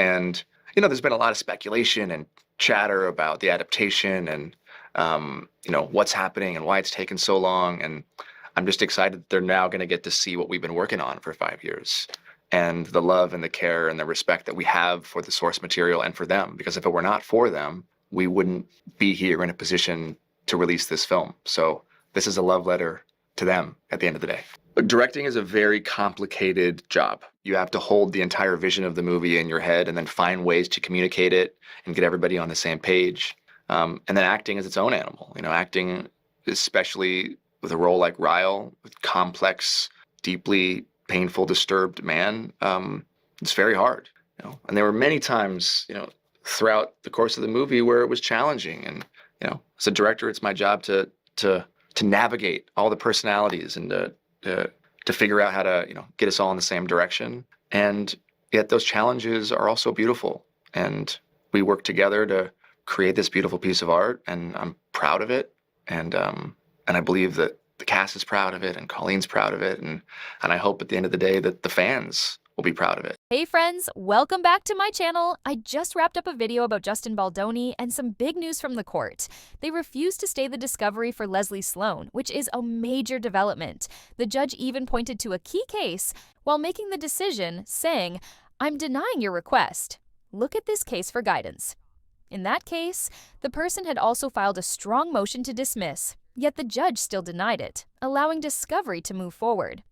And, there's been a lot of speculation and chatter about the adaptation and, what's happening and why it's taken so long. And I'm just excited that they're now going to get to see what we've been working on for 5 years and the love and the care and the respect that we have for the source material and for them. Because if it were not for them, we wouldn't be here in a position to release this film. So this is a love letter to them at the end of the day. But directing is a very complicated job. You have to hold the entire vision of the movie in your head and then find ways to communicate it and get everybody on the same page. And then acting is its own animal. Acting, especially with a role like Ryle, with complex, deeply painful, disturbed man, it's very hard. And there were many times, throughout the course of the movie where it was challenging. And as a director, it's my job to navigate all the personalities and to figure out how to get us all in the same direction. And yet those challenges are also beautiful. And we work together to create this beautiful piece of art. And I'm proud of it. And I believe that the cast is proud of it, and Colleen's proud of it, and I hope at the end of the day that the fans will be proud of it. Hey friends, welcome back to my channel. I just wrapped up a video about Justin Baldoni and some big news from the court. They refused to stay the discovery for Leslie Sloan, which is a major development. The judge even pointed to a key case while making the decision, saying, "I'm denying your request. Look at this case for guidance." In that case, the person had also filed a strong motion to dismiss, yet the judge still denied it, allowing discovery to move forward.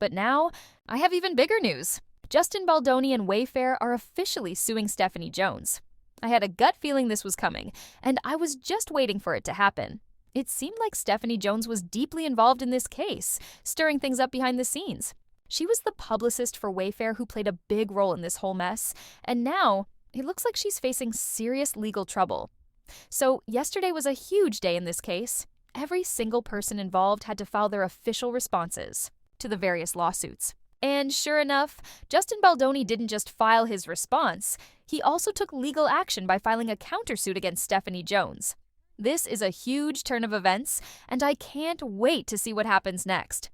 But now, I have even bigger news. Justin Baldoni and Wayfair are officially suing Stephanie Jones. I had a gut feeling this was coming, and I was just waiting for it to happen. It seemed like Stephanie Jones was deeply involved in this case, stirring things up behind the scenes. She was the publicist for Wayfair who played a big role in this whole mess, and now it looks like she's facing serious legal trouble. So yesterday was a huge day in this case. Every single person involved had to file their official responses to the various lawsuits. And sure enough, Justin Baldoni didn't just file his response, he also took legal action by filing a countersuit against Stephanie Jones. This is a huge turn of events, and I can't wait to see what happens next.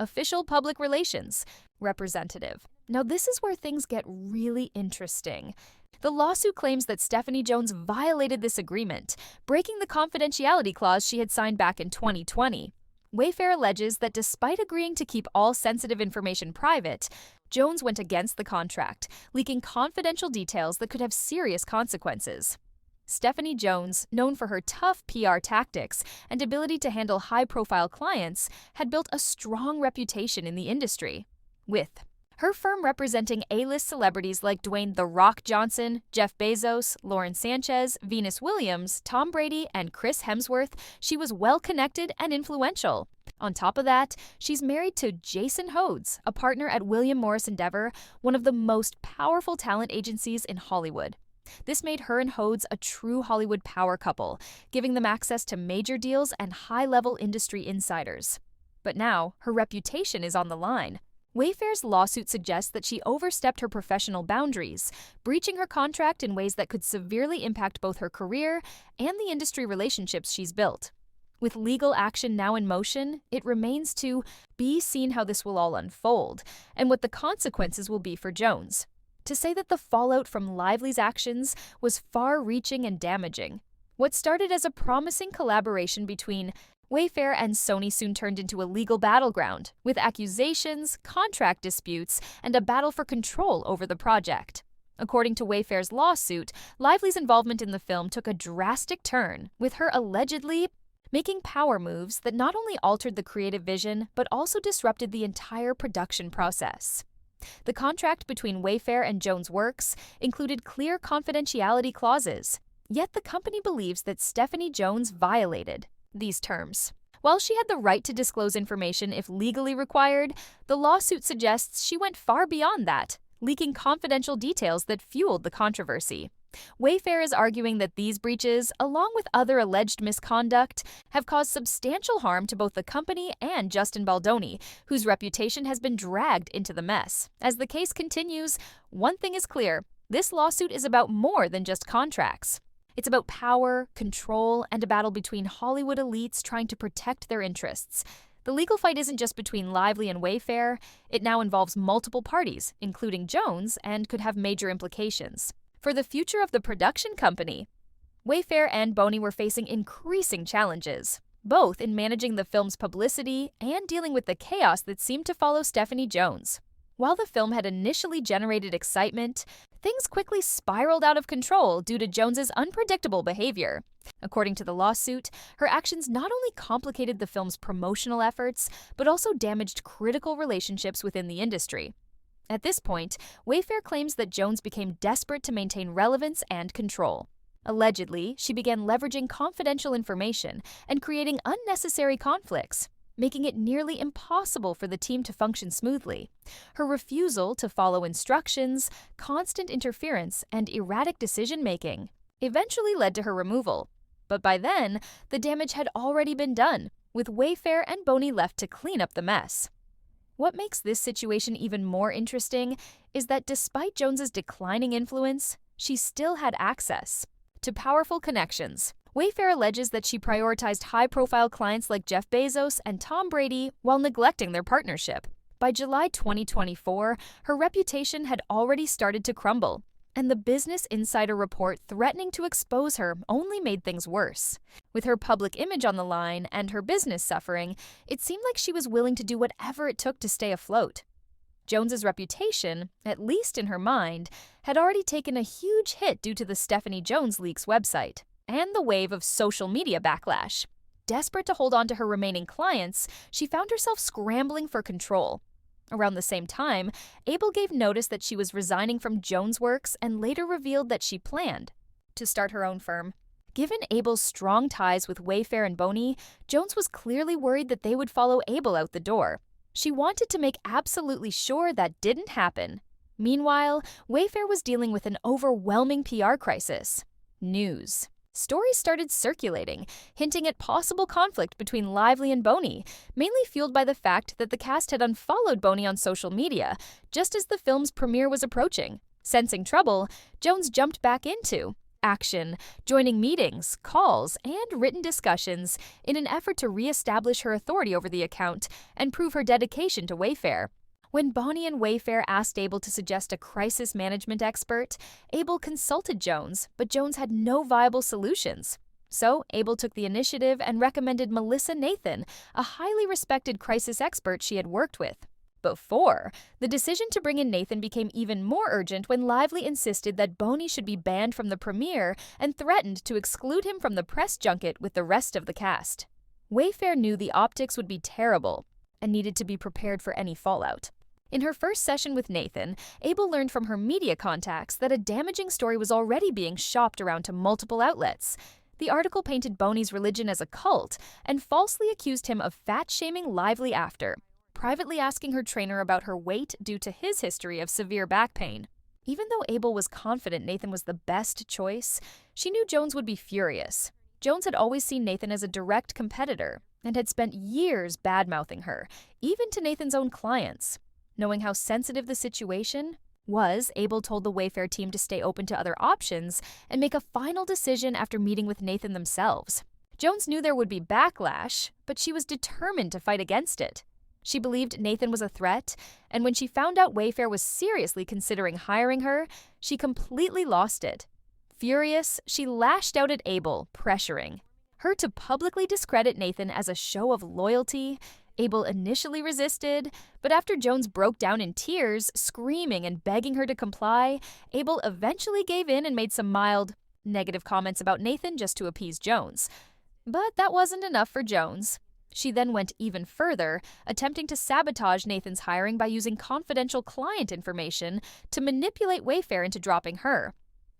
Official Public Relations Representative. Now this is where things get really interesting. The lawsuit claims that Stephanie Jones violated this agreement, breaking the confidentiality clause she had signed back in 2020. Wayfair alleges that despite agreeing to keep all sensitive information private, Jones went against the contract, leaking confidential details that could have serious consequences. Stephanie Jones, known for her tough PR tactics and ability to handle high-profile clients, had built a strong reputation in the industry, with her firm representing A-list celebrities like Dwayne "The Rock" Johnson, Jeff Bezos, Lauren Sanchez, Venus Williams, Tom Brady, and Chris Hemsworth. She was well-connected and influential. On top of that, she's married to Jason Hodes, a partner at William Morris Endeavor, one of the most powerful talent agencies in Hollywood. This made her and Hodes a true Hollywood power couple, giving them access to major deals and high-level industry insiders. But now, her reputation is on the line. Wayfair's lawsuit suggests that she overstepped her professional boundaries, breaching her contract in ways that could severely impact both her career and the industry relationships she's built. With legal action now in motion, it remains to be seen how this will all unfold and what the consequences will be for Jones. To say that the fallout from Lively's actions was far-reaching and damaging. What started as a promising collaboration between Wayfair and Sony soon turned into a legal battleground, with accusations, contract disputes, and a battle for control over the project. According to Wayfair's lawsuit, Lively's involvement in the film took a drastic turn, with her allegedly making power moves that not only altered the creative vision, but also disrupted the entire production process. The contract between Wayfair and Jones Works included clear confidentiality clauses, yet the company believes that Stephanie Jones violated these terms. While she had the right to disclose information if legally required, the lawsuit suggests she went far beyond that, leaking confidential details that fueled the controversy. Wayfair is arguing that these breaches, along with other alleged misconduct, have caused substantial harm to both the company and Justin Baldoni, whose reputation has been dragged into the mess. As the case continues, one thing is clear: this lawsuit is about more than just contracts. It's about power, control, and a battle between Hollywood elites trying to protect their interests. The legal fight isn't just between Lively and Wayfair, it now involves multiple parties, including Jones, and could have major implications for the future of the production company. Wayfair and Boni were facing increasing challenges, both in managing the film's publicity and dealing with the chaos that seemed to follow Stephanie Jones. While the film had initially generated excitement, things quickly spiraled out of control due to Jones's unpredictable behavior. According to the lawsuit, her actions not only complicated the film's promotional efforts, but also damaged critical relationships within the industry. At this point, Wayfair claims that Jones became desperate to maintain relevance and control. Allegedly, she began leveraging confidential information and creating unnecessary conflicts, making it nearly impossible for the team to function smoothly. Her refusal to follow instructions, constant interference, and erratic decision-making eventually led to her removal. But by then, the damage had already been done, with Wayfair and Boni left to clean up the mess. What makes this situation even more interesting is that despite Jones's declining influence, she still had access to powerful connections. Wayfair alleges that she prioritized high-profile clients like Jeff Bezos and Tom Brady while neglecting their partnership. By July 2024, her reputation had already started to crumble, and the Business Insider report threatening to expose her only made things worse. With her public image on the line and her business suffering, it seemed like she was willing to do whatever it took to stay afloat. Jones's reputation, at least in her mind, had already taken a huge hit due to the Stephanie Jones Leaks website and the wave of social media backlash. Desperate to hold on to her remaining clients, she found herself scrambling for control. Around the same time, Abel gave notice that she was resigning from Jones Works and later revealed that she planned to start her own firm. Given Abel's strong ties with Wayfair and Boni, Jones was clearly worried that they would follow Abel out the door. She wanted to make absolutely sure that didn't happen. Meanwhile, Wayfair was dealing with an overwhelming PR crisis. News. Stories started circulating, hinting at possible conflict between Lively and Boni, mainly fueled by the fact that the cast had unfollowed Boni on social media just as the film's premiere was approaching. Sensing trouble, Jones jumped back into action, joining meetings, calls, and written discussions in an effort to re-establish her authority over the account and prove her dedication to Wayfair. When Boni and Wayfair asked Abel to suggest a crisis management expert, Abel consulted Jones, but Jones had no viable solutions. So Abel took the initiative and recommended Melissa Nathan, a highly respected crisis expert she had worked with. Before, the decision to bring in Nathan became even more urgent when Lively insisted that Boni should be banned from the premiere and threatened to exclude him from the press junket with the rest of the cast. Wayfair knew the optics would be terrible and needed to be prepared for any fallout. In her first session with Nathan, Abel learned from her media contacts that a damaging story was already being shopped around to multiple outlets. The article painted Boni's religion as a cult and falsely accused him of fat-shaming Lively after, privately asking her trainer about her weight due to his history of severe back pain. Even though Abel was confident Nathan was the best choice, she knew Jones would be furious. Jones had always seen Nathan as a direct competitor and had spent years bad-mouthing her, even to Nathan's own clients. Knowing how sensitive the situation was, Abel told the Wayfair team to stay open to other options and make a final decision after meeting with Nathan themselves. Jones knew there would be backlash, but she was determined to fight against it. She believed Nathan was a threat, and when she found out Wayfair was seriously considering hiring her, she completely lost it. Furious, she lashed out at Abel, pressuring her to publicly discredit Nathan as a show of loyalty. Abel initially resisted, but after Jones broke down in tears, screaming and begging her to comply, Abel eventually gave in and made some mild, negative comments about Nathan just to appease Jones. But that wasn't enough for Jones. She then went even further, attempting to sabotage Nathan's hiring by using confidential client information to manipulate Wayfair into dropping her.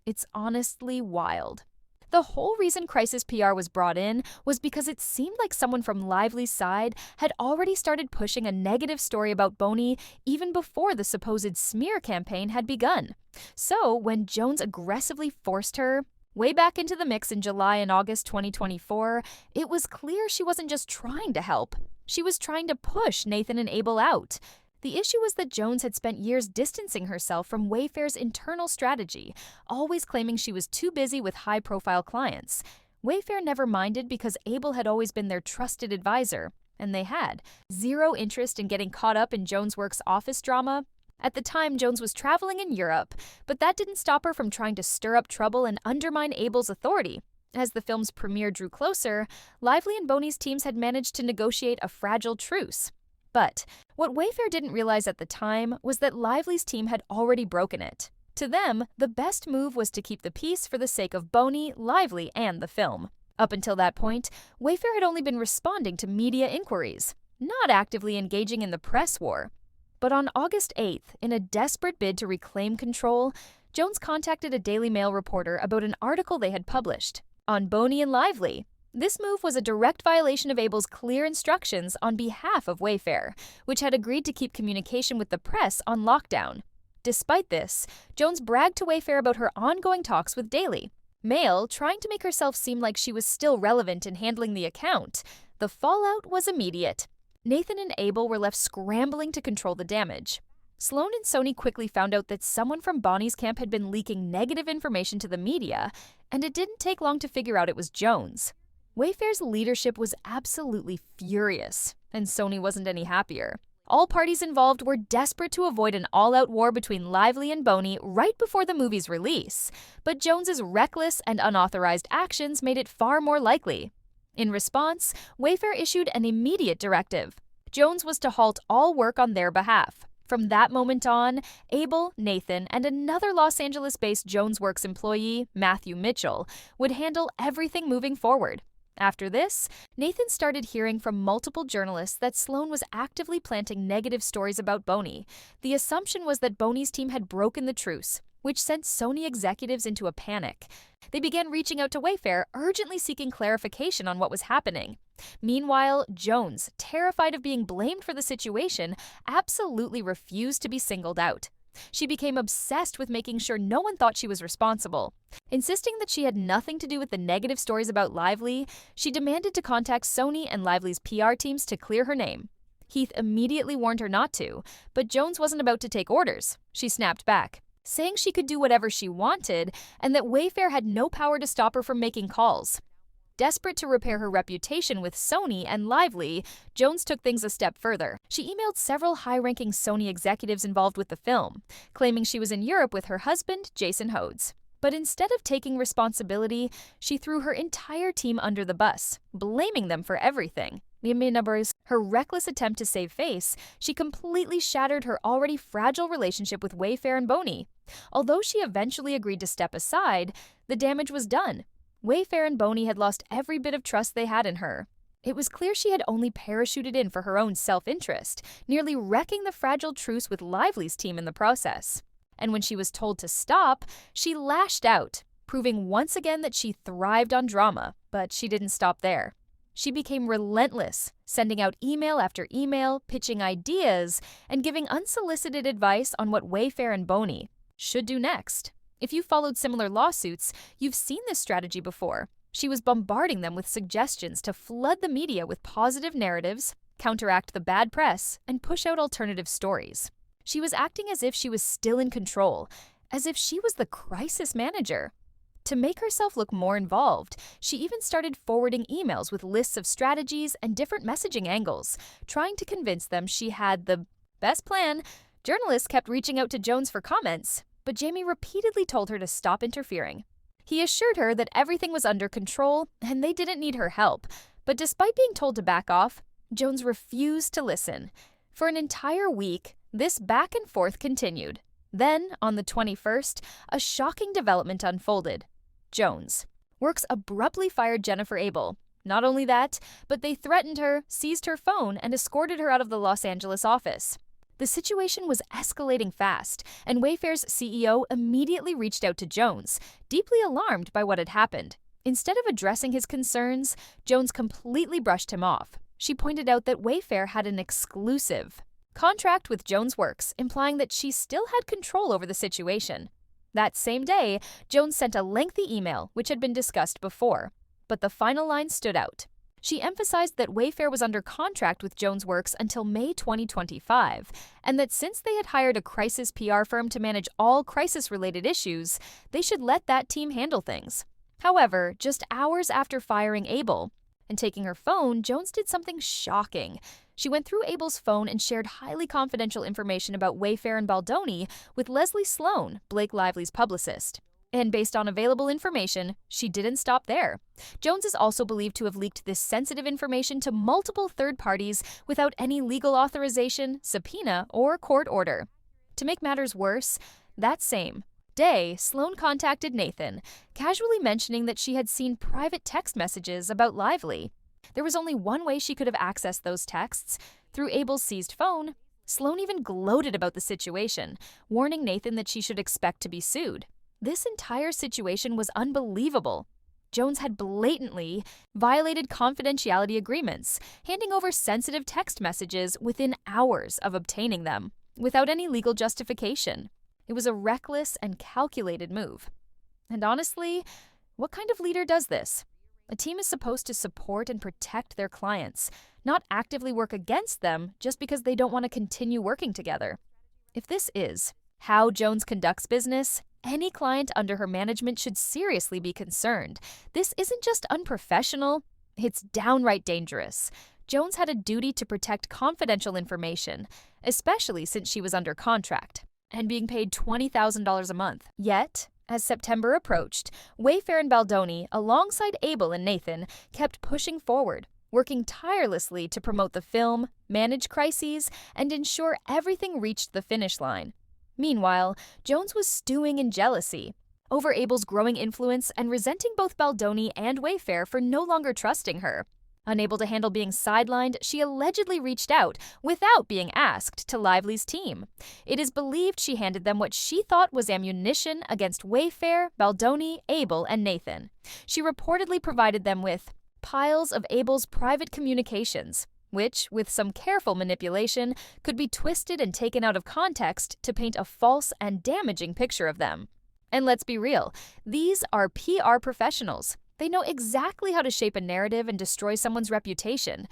It's honestly wild. The whole reason Crisis PR was brought in was because it seemed like someone from Lively's side had already started pushing a negative story about Boni even before the supposed smear campaign had begun. So, when Jones aggressively forced her way back into the mix in July and August 2024, it was clear she wasn't just trying to help. She was trying to push Nathan and Abel out. The issue was that Jones had spent years distancing herself from Wayfair's internal strategy, always claiming she was too busy with high-profile clients. Wayfair never minded because Abel had always been their trusted advisor, and they had zero interest in getting caught up in Jones' Works' office drama. At the time, Jones was traveling in Europe, but that didn't stop her from trying to stir up trouble and undermine Abel's authority. As the film's premiere drew closer, Lively and Boney's teams had managed to negotiate a fragile truce. But what Wayfair didn't realize at the time was that Lively's team had already broken it. To them, the best move was to keep the peace for the sake of Boney, Lively, and the film. Up until that point, Wayfair had only been responding to media inquiries, not actively engaging in the press war. But on August 8th, in a desperate bid to reclaim control, Jones contacted a Daily Mail reporter about an article they had published on Boney and Lively. This move was a direct violation of Abel's clear instructions on behalf of Wayfair, which had agreed to keep communication with the press on lockdown. Despite this, Jones bragged to Wayfair about her ongoing talks with Daily Mail, trying to make herself seem like she was still relevant in handling the account. The fallout was immediate. Nathan and Abel were left scrambling to control the damage. Sloan and Sony quickly found out that someone from Bonnie's camp had been leaking negative information to the media, and it didn't take long to figure out it was Jones. Wayfair's leadership was absolutely furious, and Sony wasn't any happier. All parties involved were desperate to avoid an all-out war between Lively and Boney right before the movie's release, but Jones's reckless and unauthorized actions made it far more likely. In response, Wayfair issued an immediate directive. Jones was to halt all work on their behalf. From that moment on, Abel, Nathan, and another Los Angeles-based Jones Works employee, Matthew Mitchell, would handle everything moving forward. After this, Nathan started hearing from multiple journalists that Sloan was actively planting negative stories about Boney. The assumption was that Boney's team had broken the truce, which sent Sony executives into a panic. They began reaching out to Wayfair, urgently seeking clarification on what was happening. Meanwhile, Jones, terrified of being blamed for the situation, absolutely refused to be singled out. She became obsessed with making sure no one thought she was responsible. Insisting that she had nothing to do with the negative stories about Lively, she demanded to contact Sony and Lively's PR teams to clear her name. Heath immediately warned her not to, but Jones wasn't about to take orders. She snapped back, saying she could do whatever she wanted and that Wayfair had no power to stop her from making calls. Desperate to repair her reputation with Sony and Lively, Jones took things a step further. She emailed several high-ranking Sony executives involved with the film, claiming she was in Europe with her husband, Jason Hodes. But instead of taking responsibility, she threw her entire team under the bus, blaming them for everything. Her reckless attempt to save face, she completely shattered her already fragile relationship with Wayfair and Boney. Although she eventually agreed to step aside, the damage was done. Wayfair and Boney had lost every bit of trust they had in her. It was clear she had only parachuted in for her own self-interest, nearly wrecking the fragile truce with Lively's team in the process. And when she was told to stop, she lashed out, proving once again that she thrived on drama. But she didn't stop there. She became relentless, sending out email after email, pitching ideas, and giving unsolicited advice on what Wayfair and Boney should do next. If you followed similar lawsuits, you've seen this strategy before. She was bombarding them with suggestions to flood the media with positive narratives, counteract the bad press, and push out alternative stories. She was acting as if she was still in control, as if she was the crisis manager. To make herself look more involved, she even started forwarding emails with lists of strategies and different messaging angles, trying to convince them she had the best plan. Journalists kept reaching out to Jones for comments, but Jamie repeatedly told her to stop interfering. He assured her that everything was under control and they didn't need her help, but despite being told to back off, Jones refused to listen. For an entire week, this back and forth continued. Then, on the 21st, a shocking development unfolded. Jones Works abruptly fired Jennifer Abel. Not only that, but they threatened her, seized her phone, and escorted her out of the Los Angeles office. The situation was escalating fast, and Wayfair's CEO immediately reached out to Jones, deeply alarmed by what had happened. Instead of addressing his concerns, Jones completely brushed him off. She pointed out that Wayfair had an exclusive contract with Jones Works, implying that she still had control over the situation. That same day, Jones sent a lengthy email, which had been discussed before, but the final line stood out. She emphasized that Wayfair was under contract with Jones Works until May 2025, and that since they had hired a crisis PR firm to manage all crisis-related issues, they should let that team handle things. However, just hours after firing Abel, And taking her phone, Jones did something shocking. She went through Abel's phone and shared highly confidential information about Wayfair and Baldoni with Leslie Sloan, Blake Lively's publicist. And based on available information, she didn't stop there. Jones is also believed to have leaked this sensitive information to multiple third parties without any legal authorization, subpoena, or court order. To make matters worse, that same day, Sloan contacted Nathan, casually mentioning that she had seen private text messages about Lively. There was only one way she could have accessed those texts, through Abel's seized phone. Sloan even gloated about the situation, warning Nathan that she should expect to be sued. This entire situation was unbelievable. Jones had blatantly violated confidentiality agreements, handing over sensitive text messages within hours of obtaining them, without any legal justification. It was a reckless and calculated move. And honestly, what kind of leader does this? A team is supposed to support and protect their clients, not actively work against them just because they don't want to continue working together. If this is how Jones conducts business, any client under her management should seriously be concerned. This isn't just unprofessional, it's downright dangerous. Jones had a duty to protect confidential information, especially since she was under contract and being paid $20,000 a month. Yet, as September approached, Wayfair and Baldoni, alongside Abel and Nathan, kept pushing forward, working tirelessly to promote the film, manage crises, and ensure everything reached the finish line. Meanwhile, Jones was stewing in jealousy over Abel's growing influence and resenting both Baldoni and Wayfair for no longer trusting her. Unable to handle being sidelined, she allegedly reached out, without being asked, to Lively's team. It is believed she handed them what she thought was ammunition against Wayfair, Baldoni, Abel, and Nathan. She reportedly provided them with piles of Abel's private communications, which, with some careful manipulation, could be twisted and taken out of context to paint a false and damaging picture of them. And let's be real, these are PR professionals. They know exactly how to shape a narrative and destroy someone's reputation.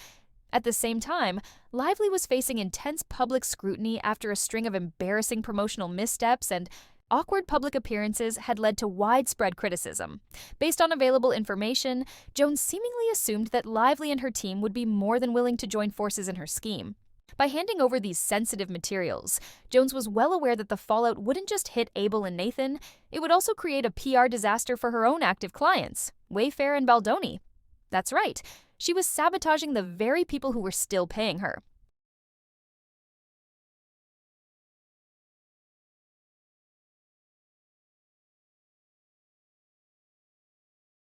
At the same time, Lively was facing intense public scrutiny after a string of embarrassing promotional missteps, and awkward public appearances had led to widespread criticism. Based on available information, Jones seemingly assumed that Lively and her team would be more than willing to join forces in her scheme. By handing over these sensitive materials, Jones was well aware that the fallout wouldn't just hit Abel and Nathan, it would also create a PR disaster for her own active clients, Wayfair and Baldoni. That's right, she was sabotaging the very people who were still paying her.